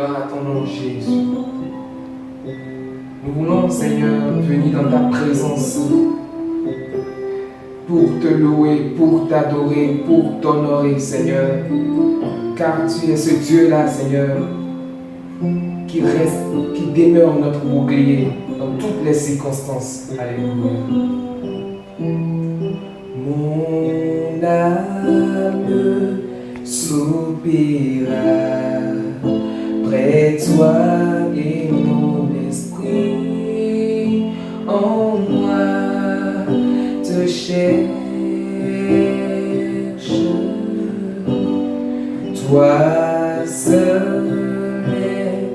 Gloire à ton nom, Jésus. Nous voulons, Seigneur, venir dans ta présence pour te louer, pour t'adorer, pour t'honorer, Seigneur. Car tu es ce Dieu-là, Seigneur, qui reste, qui demeure notre bouclier dans toutes les circonstances. Alléluia. Mon âme soupira près de toi et mon esprit en moi te cherche. Toi seul est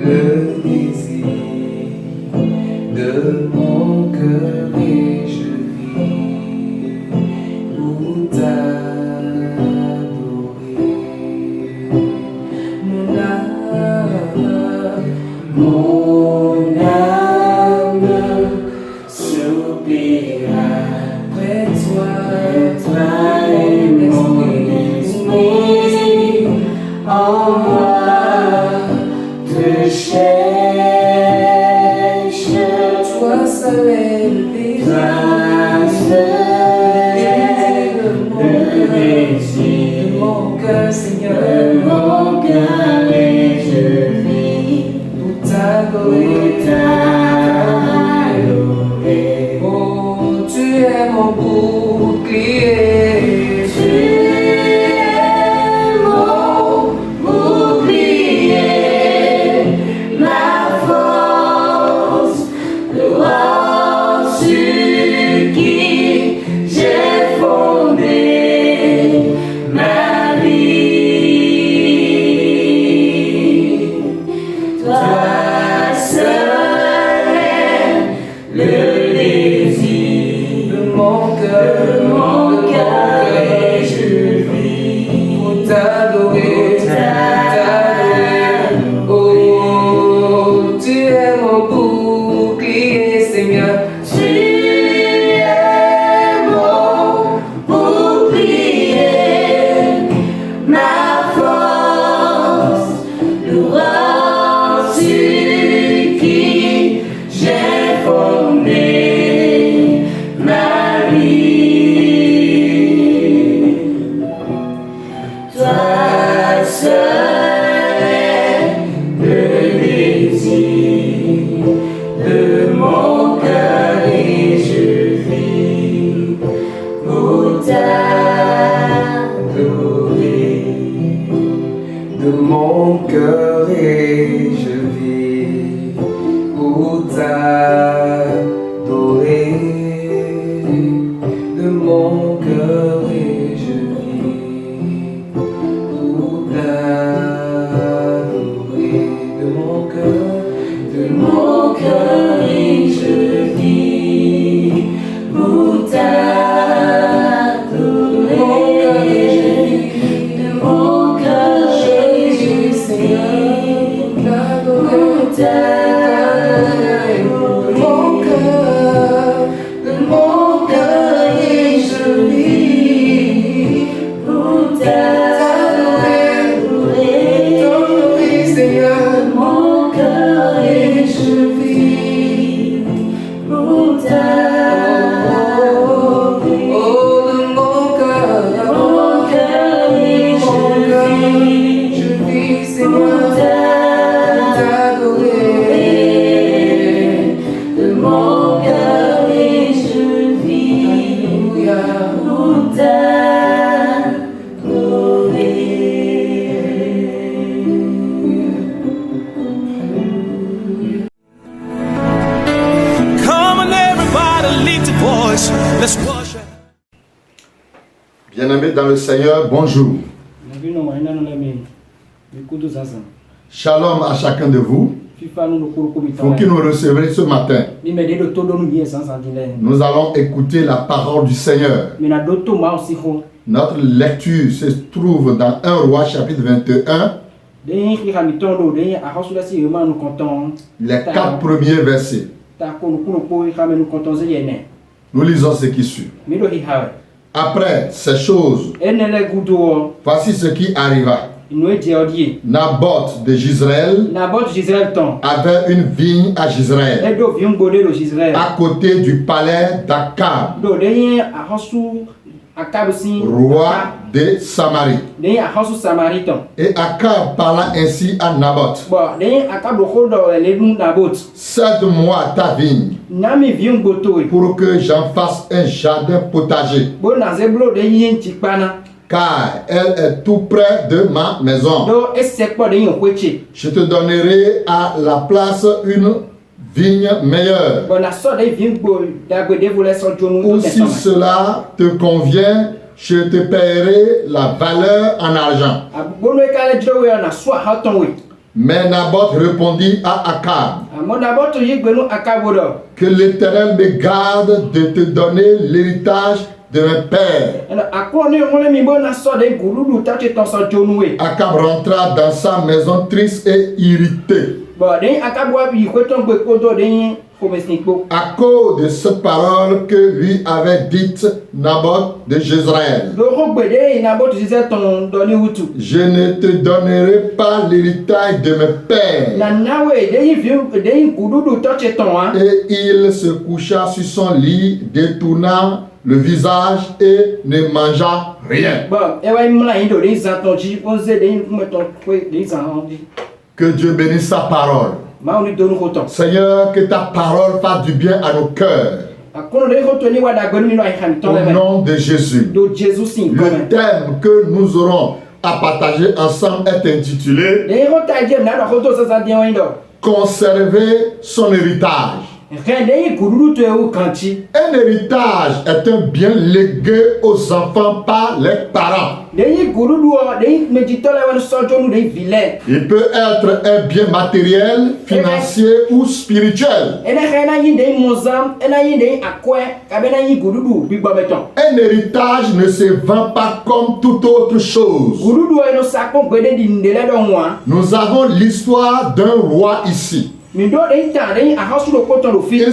le désir de mon cœur et je vis pour t'adorer. Mon âme soupira près de toi et mon esprit en moi te cherche. Toi seul est le désir, de mon cœur, Seigneur, mon cœur et je vis pour t'adorer. Oh, tu es mon bouclier. Bien-aimés dans le Seigneur, bonjour. Shalom à chacun de vous. Pour qui nous recevrez ce matin. Nous allons écouter la parole du Seigneur. Notre lecture se trouve dans 1 Roi chapitre 21. Les 4 premiers versets. Nous lisons ce qui suit. Après ces choses, voici ce qui arriva. Naboth de Jezreel avait une vigne à Jezreel, à côté du palais d'Akab, roi de Samarie. Et Akab parla ainsi à Naboth: cède-moi ta vigne pour que j'en fasse un jardin potager, car elle est tout près de ma maison. Je te donnerai à la place une vigne meilleure. Ou si cela te convient, je te paierai la valeur en argent. Mais Naboth répondit à Akab: que l'Éternel me garde de te donner l'héritage de mes pères. Akab rentra dans sa maison triste et irrité à cause de cette parole que lui avait dite Naboth de Jezreel: je ne te donnerai pas l'héritage de mes pères. Et il se coucha sur son lit, détournant le visage et ne mangea rien. Que Dieu bénisse sa parole. Seigneur, que ta parole fasse du bien à nos cœurs. Au nom de Jésus. Le thème que nous aurons à partager ensemble est intitulé Conserver son héritage. Un héritage est un bien légué aux enfants par les parents. Il peut être un bien matériel, financier ou spirituel. Un héritage ne se vend pas comme toute autre chose. Nous avons l'histoire d'un roi ici. Il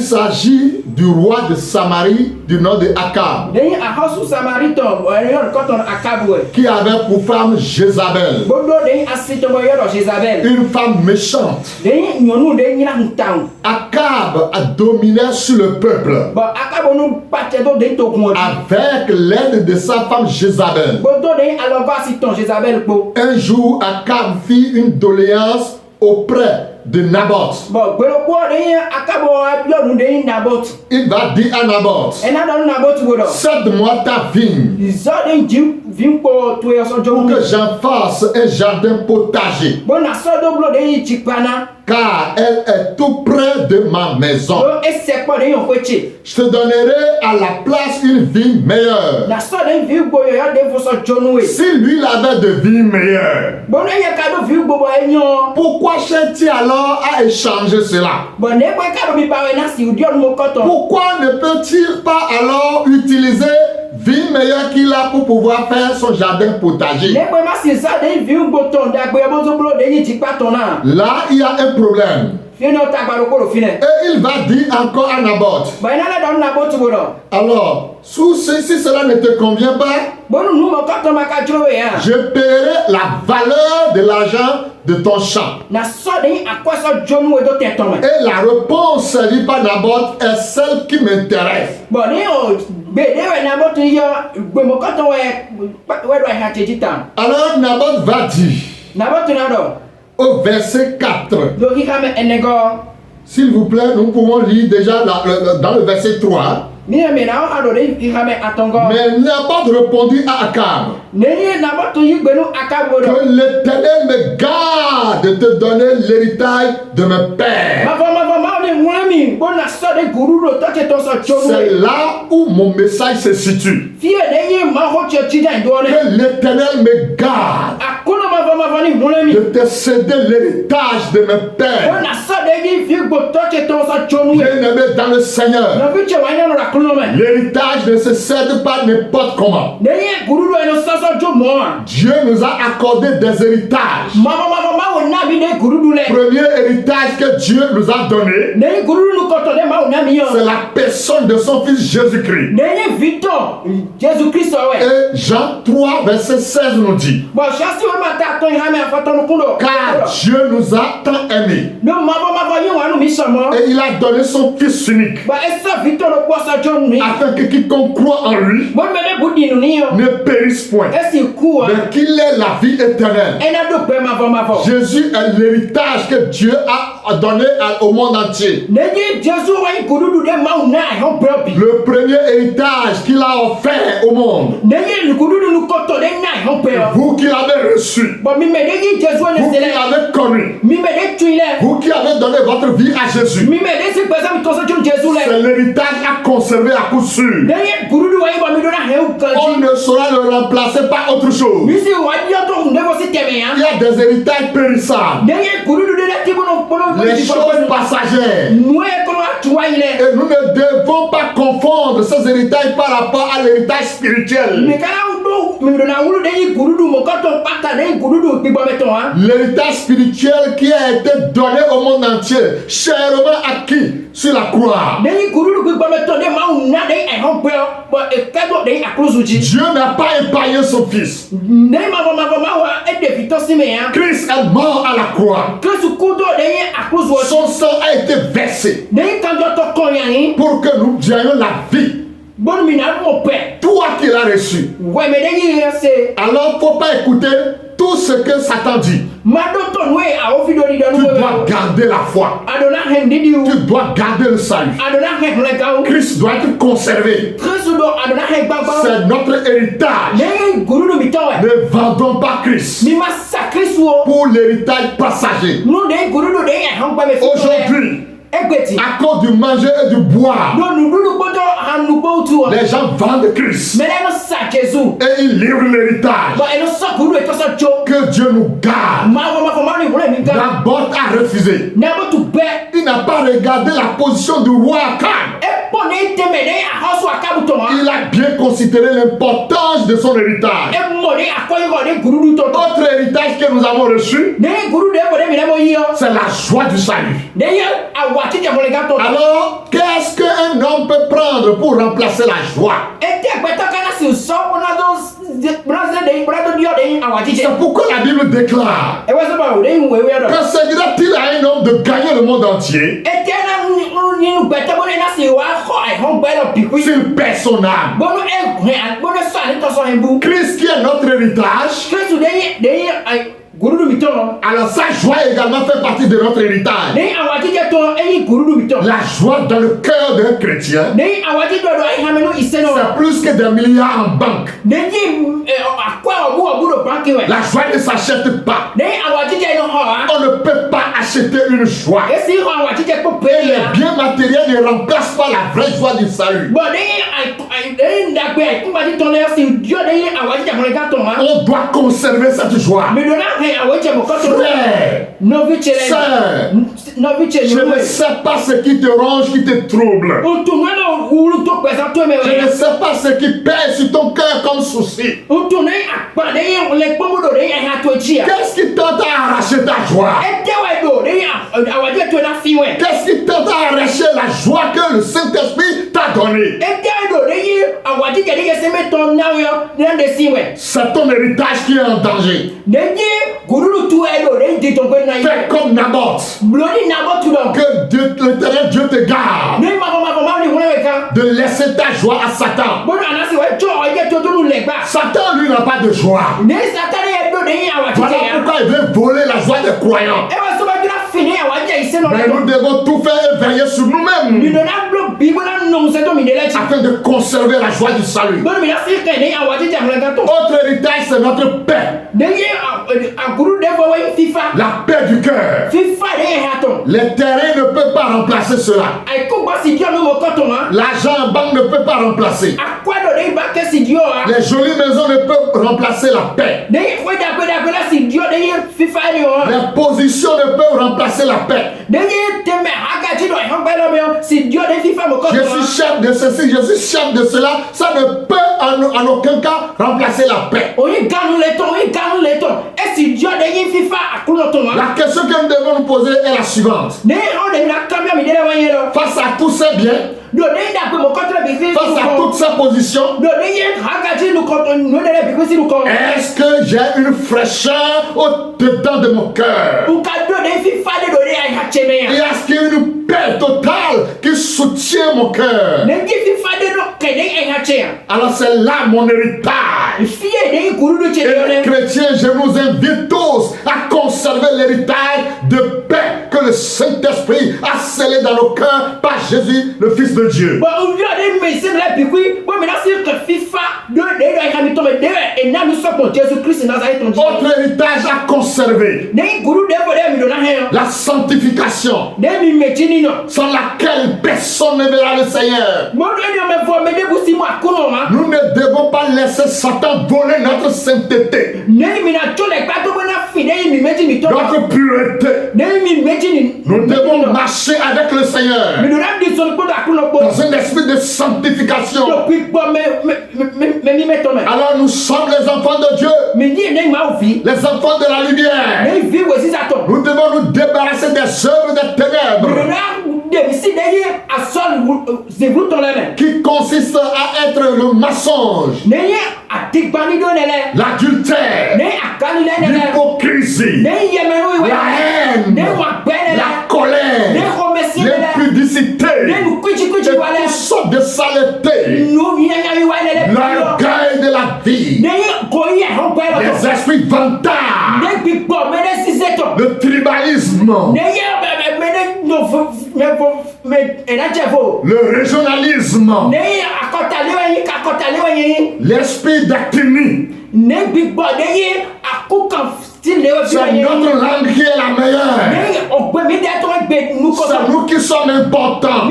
s'agit du roi de Samarie du nom de Akab, qui avait pour femme Jézabel, une femme méchante. Akab a dominé sur le peuple avec l'aide de sa femme Jézabel. Un jour, Akab fit une doléance auprès de Naboth. Il va dire à Naboth: cède-moi ta vigne pour que j'en fasse un jardin potager, car elle est tout près de ma maison. Je te donnerai à la place une vigne meilleure. Si lui il avait de vigne meilleure, pourquoi cherche-t-il alors à échanger cela? Pourquoi ne peut-il pas alors utiliser vigne meilleure qu'il a pour pouvoir faire son jardin potager? Là, il y a un problème. Et il va dire encore à Naboth: alors, si cela ne te convient pas, je paierai la valeur de l'argent de ton champ. Et la réponse servie par Naboth est celle qui m'intéresse. Alors Naboth va dire au verset 4. S'il vous plaît, nous pouvons lire déjà dans le verset 3. Mais Naboth répondit à Akab: que l'Éternel me garde de te donner l'héritage de mes pères. C'est là où mon message se situe. Que l'Éternel me garde de te céder l'héritage de mes pères. Bien-aimé dans le Seigneur, l'héritage ne se cède pas n'importe comment. Dieu nous a accordé des héritages. Premier héritage que Dieu nous a donné, c'est la personne de son Fils Jésus-Christ. Et Jean 3, verset 16 nous dit, car Dieu nous a tant aimés et il a donné son Fils unique afin que quiconque croit en lui ne périsse point, mais qu'il ait la vie éternelle. Jésus est l'héritage que Dieu a donné au monde entier. Le premier héritage qu'il a offert au monde, vous qui l'avez reçu, vous qui l'avez connu, vous qui avez donné votre vie à Jésus, c'est l'héritage à conserver à coup sûr. On ne saura le remplacer par autre chose. Il y a des héritages périssables, les choses passagères, et nous ne devons pas confondre ces héritages par rapport à l'héritage spirituel. L'héritage spirituel qui a été donné au monde entier, chèrement acquis sur la croix. Dieu n'a pas épargné son Fils. Christ est mort à la croix. Son sang a été versé pour que nous ayons la vie. Toi qui l'as reçu. Alors il ne faut pas écouter tout ce que Satan dit. Tu dois garder la foi. Tu dois garder le salut. Christ doit être conservé. C'est notre héritage. Ne vendons pas Christ pour l'héritage passager. Aujourd'hui, à cause du manger et du boire, les gens vendent Christ et ils livrent l'héritage. Que Dieu nous garde. Naboth a refusé. Il n'a pas regardé la position du roi Akab. Il a bien considéré l'importance de son héritage. Autre héritage que nous avons reçu, c'est la joie du salut. Alors, qu'est-ce qu'un homme peut prendre pour remplacer la joie? C'est pourquoi la Bible déclare que s'agira-t-il à un homme de gagner le monde entier s'il perd son âme? Christ qui est notre héritage, alors sa joie également fait partie de notre héritage. La joie dans le cœur d'un chrétien, c'est plus que des milliards en banque. La joie ne s'achète pas. On ne peut pas acheter une joie. Et les biens matériels ne remplacent pas la vraie joie du salut. On doit conserver cette joie. Frère, sœur, je ne sais pas ce qui te ronge, qui te trouble. Je ne sais pas ce qui pèse sur ton cœur comme souci. Qu'est-ce qui tente à arracher ta joie? Qu'est-ce qui tente à arracher la joie que le Saint-Esprit t'a donnée? C'est ton héritage qui est en danger. Fais comme Naboth. Que l'Éternel Dieu te garde de laisser ta joie à Satan. Satan, lui, n'a pas de joie. Voilà pourquoi il veut voler la joie des croyants. Mais nous devons tout faire et veiller sur nous-mêmes afin de conserver la joie du salut. Autre héritage, c'est notre paix. La paix du cœur. Les terrains ne peuvent pas remplacer cela. L'argent en banque ne peut pas remplacer. Les jolies maisons ne peuvent remplacer la paix. Les positions ne peuvent remplacer la paix. Je suis chef de ceci, je suis chef de cela. Ça ne peut en aucun cas remplacer la paix. La question que nous devons nous poser est la suivante. Face à tous ces biens, face à toutes ces positions, est-ce que j'ai une fraîcheur au-dedans de mon cœur? Et est-ce qu'il y a une paix totale qui soutient mon cœur? Alors c'est là mon héritage. Et les chrétiens, je nous invite tous à conserver l'héritage de paix que le Saint-Esprit a scellé dans nos cœurs par Jésus, le Fils de Dieu. Autre héritage à conserver, la sanctification, sans laquelle personne ne verra le Seigneur. Nous ne devons pas laisser Satan voler notre sainteté, notre pureté. Nous devons marcher avec le Seigneur dans un esprit de sanctification. Alors nous sommes les enfants de Dieu, les enfants de la lumière. Nous devons nous débarrasser des œuvres des ténèbres qui consistent à être le mensonge, l'adultère, l'hypocrisie, la haine, la colère, l'impudicité, toutes sortes de saletés, l'orgueil de la vie, les esprits vantards, le tribalisme, le régionalisme, l'esprit d'actinie. C'est notre langue qui est la meilleure. C'est nous qui sommes importants.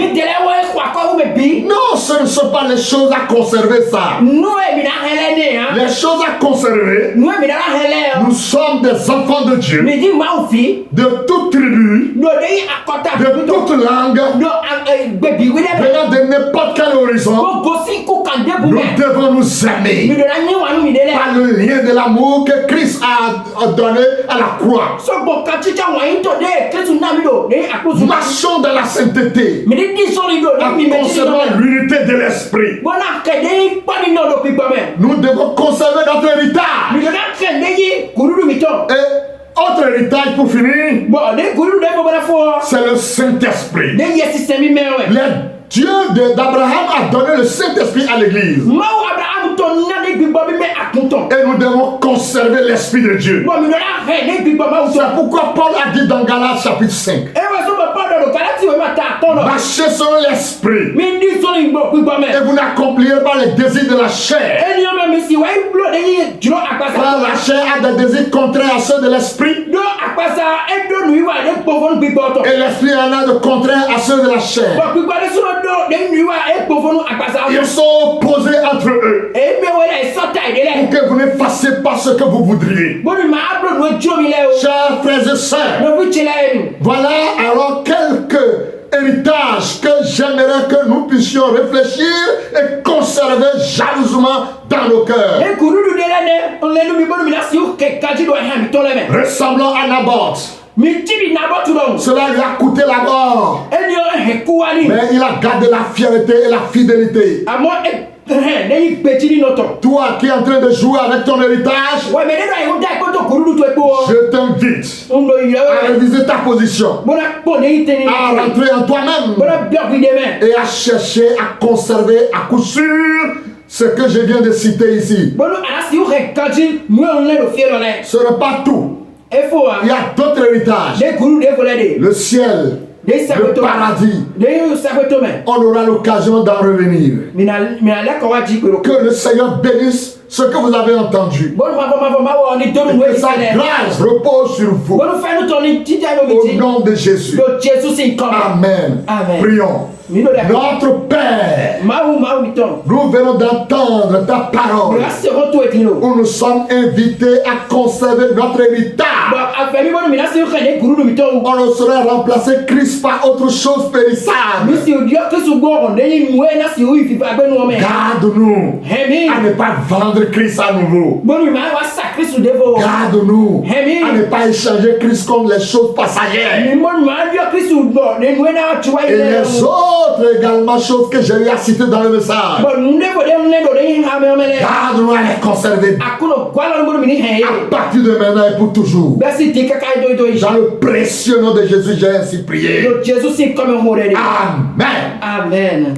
Non, ce ne sont pas les choses à conserver ça. Les choses à conserver, nous sommes des enfants de Dieu, de toute tribu, de toute langue, venant de n'importe quel horizon. Nous devons nous aimer par le lien de l'amour que Christ a donné à la croix. Marchons dans la sainteté en conservant l'unité de l'esprit. Nous devons conserver notre héritage. Et autre héritage pour finir, c'est le Saint-Esprit. Dieu d'Abraham a donné le Saint-Esprit à l'église. Et nous devons conserver l'Esprit de Dieu. C'est pourquoi Paul a dit dans Galates chapitre 5, marchez selon l'Esprit et vous n'accomplirez pas les désirs de la chair. La chair a des désirs contraires à ceux de l'Esprit, et l'Esprit en a de contraires à ceux de la chair. Ils sont opposés entre eux pour que vous ne fassiez pas ce que vous voudriez. Chers frères et sœurs, voilà alors quelques héritages que j'aimerais que nous puissions réfléchir et conserver jalousement dans nos cœurs. Ressemblant à Naboth. Cela lui a coûté la mort, mais il a gardé la fierté et la fidélité. Toi qui es en train de jouer avec ton héritage, je t'invite à réviser ta position, à rentrer en toi-même et à chercher à conserver à coup sûr ce que je viens de citer ici. Ce n'est pas tout. Il y a d'autres héritages. Le ciel, le paradis. On aura l'occasion d'en revenir. Que le Seigneur bénisse ce que vous avez entendu. Et que sa grâce repose sur vous. Au nom de Jésus. Amen. Prions. Notre Père, nous venons d'entendre ta parole où nous sommes invités à conserver notre héritage. On ne saurait remplacer Christ par autre chose périssable. Garde-nous à ne pas vendre Christ à nouveau. Garde-nous à ne pas échanger Christ contre les choses passagères. Et les autres également choses que j'ai eu à citer dans le message. Garde-nous à les conserver à partir de maintenant et pour toujours. Dans le précieux nom de Jésus, j'ai ainsi prié. Amen. Amen.